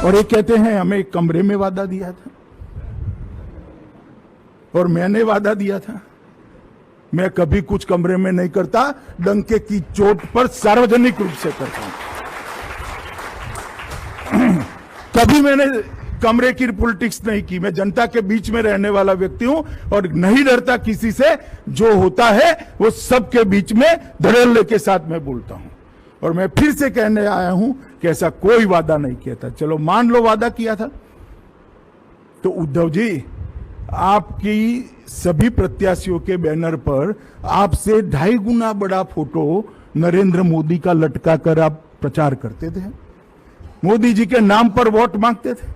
और ये कहते हैं हमें एक कमरे में वादा दिया था और मैंने वादा दिया था। मैं कभी कुछ कमरे में नहीं करता, डंके की चोट पर सार्वजनिक रूप से करता हूं। कभी मैंने कमरे की पॉलिटिक्स नहीं की। मैं जनता के बीच में रहने वाला व्यक्ति हूं और नहीं डरता किसी से। जो होता है वो सबके बीच में धड़ल्ले के साथ मैं बोलता हूं। और मैं फिर से कहने आया हूं कि ऐसा कोई वादा नहीं किया था। चलो मान लो वादा किया था, तो उद्धव जी आपकी सभी प्रत्याशियों के बैनर पर आपसे 2.5 गुना बड़ा फोटो नरेंद्र मोदी का लटका कर आप प्रचार करते थे। मोदी जी के नाम पर वोट मांगते थे।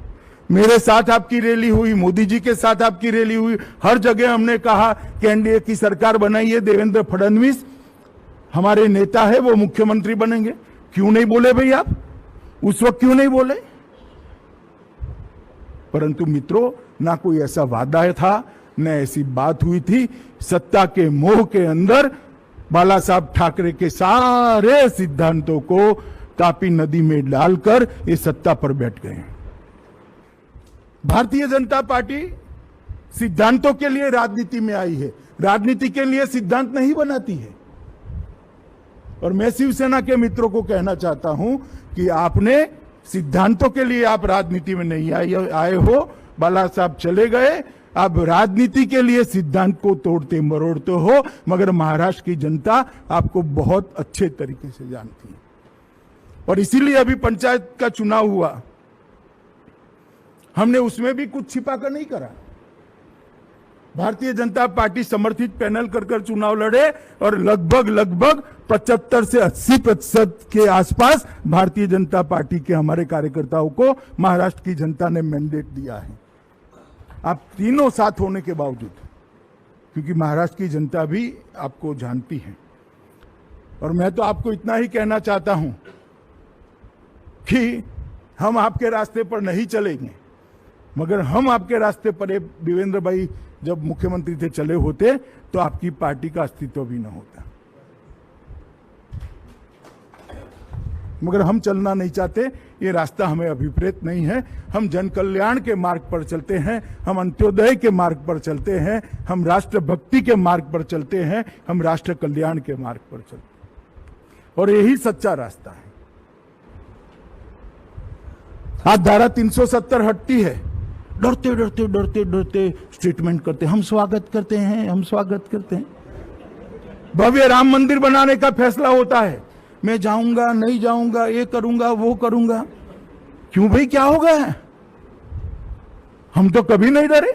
मेरे साथ आपकी रैली हुई, मोदी जी के साथ आपकी रैली हुई। हर जगह हमने कहा कि एनडीए की सरकार बनाइए, देवेंद्र फडणवीस हमारे नेता है, वो मुख्यमंत्री बनेंगे। क्यों नहीं बोले भाई आप? उस वक्त क्यों नहीं बोले? परंतु मित्रों, ना कोई ऐसा वादा था, न ऐसी बात हुई थी। सत्ता के मोह के अंदर बाला साहब ठाकरे के सारे सिद्धांतों को तापी नदी में डालकर ये सत्ता पर बैठ गए। भारतीय जनता पार्टी सिद्धांतों के लिए राजनीति में आई है, राजनीति के लिए सिद्धांत नहीं बनाती है। और मैं शिवसेना के मित्रों को कहना चाहता हूं कि आपने सिद्धांतों के लिए आप राजनीति में नहीं आए हो। बाला साहब चले गए, अब राजनीति के लिए सिद्धांत को तोड़ते मरोड़ते हो। मगर महाराष्ट्र की जनता आपको बहुत अच्छे तरीके से जानती है। और इसीलिए अभी पंचायत का चुनाव हुआ, हमने उसमें भी कुछ छिपा कर नहीं करा। भारतीय जनता पार्टी समर्थित पैनल कर चुनाव लड़े और लगभग 75 से 80% के आसपास भारतीय जनता पार्टी के हमारे कार्यकर्ताओं को महाराष्ट्र की जनता ने मैंडेट दिया है। आप तीनों साथ होने के बावजूद, क्योंकि महाराष्ट्र की जनता भी आपको जानती है। और मैं तो आपको इतना ही कहना चाहता हूं कि हम आपके रास्ते पर नहीं चलेंगे, मगर हम आपके रास्ते पर देवेंद्र भाई जब मुख्यमंत्री थे चले होते तो आपकी पार्टी का अस्तित्व भी न होता। मगर हम चलना नहीं चाहते, ये रास्ता हमें अभिप्रेत नहीं है। हम जन कल्याण के मार्ग पर चलते हैं, हम अंत्योदय के मार्ग पर चलते हैं, हम राष्ट्रभक्ति के मार्ग पर चलते हैं, हम राष्ट्र कल्याण के मार्ग पर चलते हैं। और यही सच्चा रास्ता है। आज धारा 370 हटती है, डरते डरते डरते डरते स्टेटमेंट करते, हम स्वागत करते हैं, हम स्वागत करते हैं। भव्य राम मंदिर बनाने का फैसला होता है, मैं जाऊंगा नहीं जाऊंगा, ये करूंगा वो करूंगा। क्यों भाई, क्या हो गया है? हम तो कभी नहीं डरे।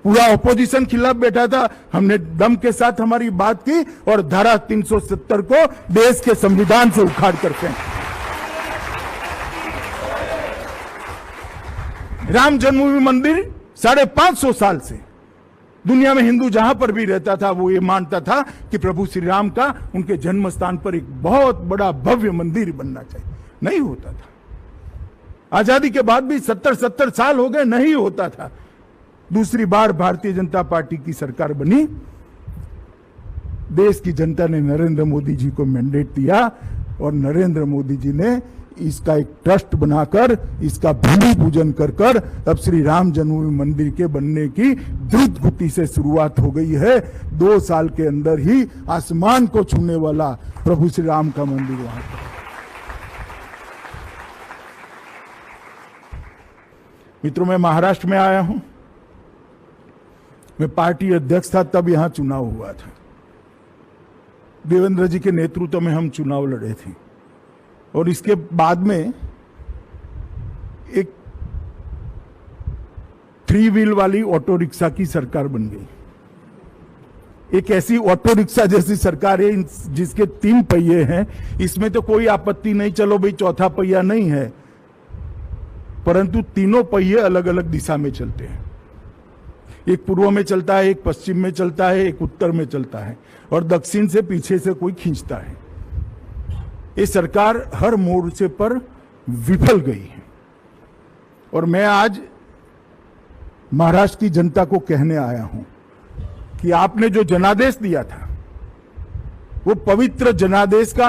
पूरा ऑपोजिशन खिलाफ बैठा था, हमने दम के साथ हमारी बात की और धारा 370 को देश के संविधान से उखाड़ कर फेंका। राम जन्मभूमि मंदिर 550 साल से दुनिया में हिंदू जहां पर भी रहता था वो ये मानता था कि प्रभु श्री राम का उनके जन्म स्थान पर एक बहुत बड़ा भव्य मंदिर बनना चाहिए। नहीं होता था। आजादी के बाद भी 70 साल हो गए, नहीं होता था। दूसरी बार भारतीय जनता पार्टी की सरकार बनी, देश की जनता ने नरेंद्र मोदी जी को मैंडेट दिया और नरेंद्र मोदी जी ने इसका एक ट्रस्ट बनाकर इसका भूमि पूजन कर अब श्री राम जन्मभूमि मंदिर के बनने की द्रुत गति से शुरुआत हो गई है। 2 साल के अंदर ही आसमान को छूने वाला प्रभु श्री राम का मंदिर वहां पर। मित्रों, मैं महाराष्ट्र में आया हूं। मैं पार्टी अध्यक्ष था तब यहां चुनाव हुआ था। देवेंद्र जी के नेतृत्व में हम चुनाव लड़े थे और इसके बाद में एक 3 व्हील वाली ऑटो रिक्शा की सरकार बन गई। एक ऐसी ऑटो रिक्शा जैसी सरकार है जिसके 3 पहिए हैं। इसमें तो कोई आपत्ति नहीं, चलो भाई चौथा पहिया नहीं है, परंतु तीनों पहिए अलग अलग दिशा में चलते हैं। एक पूर्व में चलता है, एक पश्चिम में चलता है, एक उत्तर में चलता है और दक्षिण से पीछे से कोई खींचता है। ये सरकार हर मोर्चे पर विफल गई है। और मैं आज महाराष्ट्र की जनता को कहने आया हूं कि आपने जो जनादेश दिया था वो पवित्र जनादेश का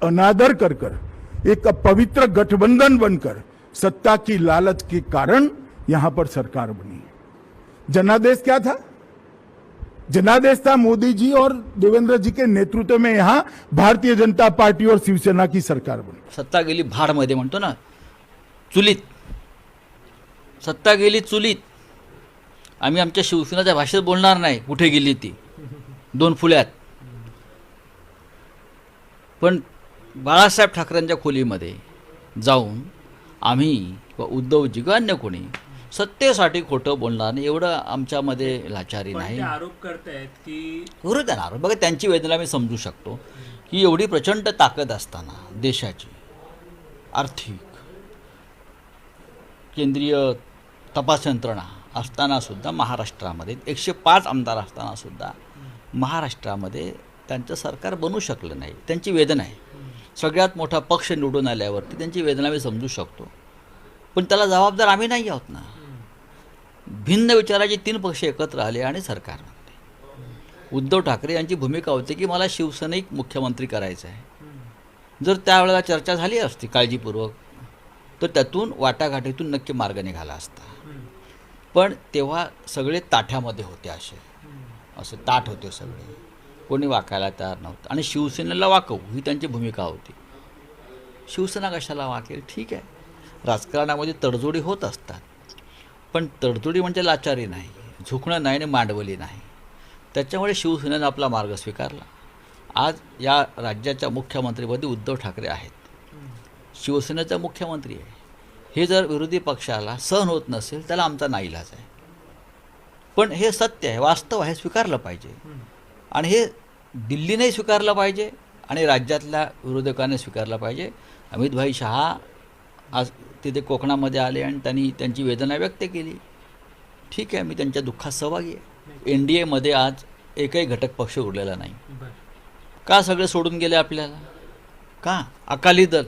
अनादर कर एक पवित्र गठबंधन बनकर सत्ता की लालच के कारण यहां पर सरकार बनी। जनादेश क्या था? जनादेश था मोदी जी और देवेंद्र जी के नेतृत्व में यहां भारतीय जनता पार्टी और शिवसेना की सरकार बनी। सत्ता गेली भाडमध्ये म्हणतो ना, चुलीत सत्ता गेली चुलीत। आम्ही आमच्या शिवसेनेच्या भाषेत बोलणार नाही कुठे गेली ती, दोन फुल्यात। पण बाळासाहेब ठाकरेंच्या खोलीमध्ये जाऊन आम्ही किंवा उद्धवजी किंवा अन्य कोणी सत्तेसाठी खोटं बोलणार नाही, एवढं आमच्यामध्ये लाचारी नाही। आरोप करतायत की करू द्या ना, बघा त्यांची वेदना मी समजू शकतो की एवढी प्रचंड ताकद असताना देशाची आर्थिक केंद्रीय तपास यंत्रणा असताना सुद्धा महाराष्ट्रामध्ये 105 आमदार असताना सुद्धा महाराष्ट्रामध्ये त्यांचं सरकार बनू शकलं नाही। त्यांची वेदना आहे। सगळ्यात मोठा पक्ष निवडून आल्यावरती त्यांची वेदना मी समजू शकतो, पण त्याला जबाबदार आम्ही नाही आहोत ना। भिन्न विचाराचे 3 पक्ष एकत्र आले आणि सरकार बनले। उद्धव ठाकरे यांची भूमिका होती की मला शिवसैनिक मुख्यमंत्री करायचं आहे। जर त्यावेळेला चर्चा झाली असती काळजीपूर्वक तर त्यातून वाटाघाटीतून नक्की मार्ग निघाला असता, पण तेव्हा सगळे ताठ्यामध्ये होते, असे ताठ होते सगळे, कोणी वाकायला तयार नव्हतं। आणि शिवसेनेला वाकवू ही त्यांची भूमिका होती। शिवसेना कशाला वाकेल? ठीक आहे, राजकारणामध्ये तडजोडी होत असतात, पण तडजोडी म्हणजे लाचारी नाही, झुकणं नाही आणि मांडवली नाही। त्याच्यामुळे शिवसेनेनं आपला मार्ग स्वीकारला। आज या राज्याच्या मुख्यमंत्रीपदी उद्धव ठाकरे आहेत, शिवसेनेचा मुख्यमंत्री आहे। हे जर विरोधी पक्षाला सहन होत नसेल त्याला आमचा नाईलाज आहे, पण हे सत्य आहे, वास्तव आहे, स्वीकारलं पाहिजे। आणि हे दिल्लीने स्वीकारलं पाहिजे आणि राज्यातल्या विरोधकांनी स्वीकारलं पाहिजे। अमित भाई शहा आज तिथे कोकणामध्ये आले आणि त्यांनी त्यांची वेदना व्यक्त केली। ठीक आहे, मी त्यांच्या दुःखात सहभागी आहे। NDAमध्ये आज एकही घटक पक्ष उरलेला नाही। का सगळे सोडून गेले आपल्याला? का? अकाली दल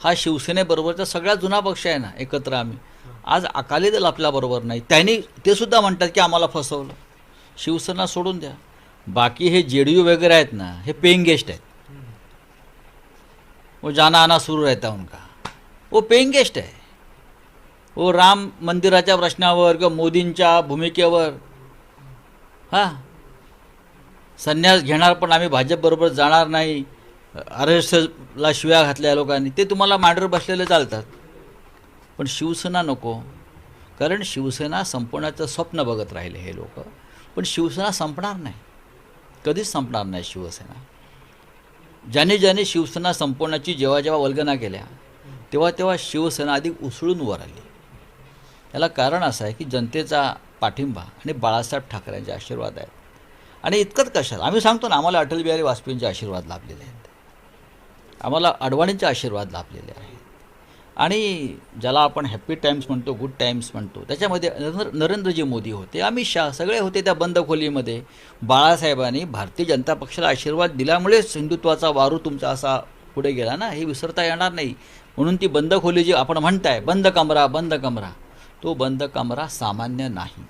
हा शिवसेनेबरोबरचा सगळ्यात जुना पक्ष आहे ना, एकत्र आम्ही। आज अकाली दल आपल्याबरोबर नाही, त्यांनी ते सुद्धा म्हणतात की आम्हाला फसवलं। शिवसेना सोडून द्या, बाकी हे JDU वगैरे आहेत ना, हे पेइंग गेस्ट आहेत। वो जाना आना सुरू रहता उनका, वो पेइंग गेस्ट आहे। वो राम मंदिराच्या प्रश्नावर किंवा मोदींच्या भूमिकेवर संन्यास घेणार, पण आम्ही भाजपबरोबर जाणार नाही, RSSला शिव्या घातल्या लोकांनी, ते तुम्हाला मांडीवर बसलेले चालतात। पण शिवसेना नको, कारण शिवसेना संपवण्याचं स्वप्न बघत राहिले हे लोक। पण शिवसेना संपणार नाही, कधीच संपणार नाही शिवसेना। ज्याने शिवसेना संपवण्याची जेव्हा वल्गना केल्या तेव्हा शिवसेना अधिक उसळून वर आली। याला कारण असं आहे की जनतेचा पाठिंबा आणि बाळासाहेब ठाकरेंचे आशीर्वाद आहेत। आणि इतकंच कशाला, आम्ही सांगतो ना, आम्हाला अटल बिहारी वाजपेयींचे आशीर्वाद लाभलेले आहेत, आम्हाला अडवाणींचे आशीर्वाद लाभलेले आहेत। आणि ज्याला आपण हॅपी टाईम्स म्हणतो, गुड टाईम्स म्हणतो, त्याच्यामध्ये नरेंद्रजी मोदी होते, अमित शहा सगळे होते त्या बंद खोलीमध्ये। बाळासाहेबांनी भारतीय जनता पक्षाला आशीर्वाद दिल्यामुळेच हिंदुत्वाचा वारू तुमचा असा पुढे गेला ना, हे विसरता येणार नाही। म्हणून ती बंद खोली जी आपण म्हणताय, बंद कमरा, तो बंद कमरा सामान्य नाही।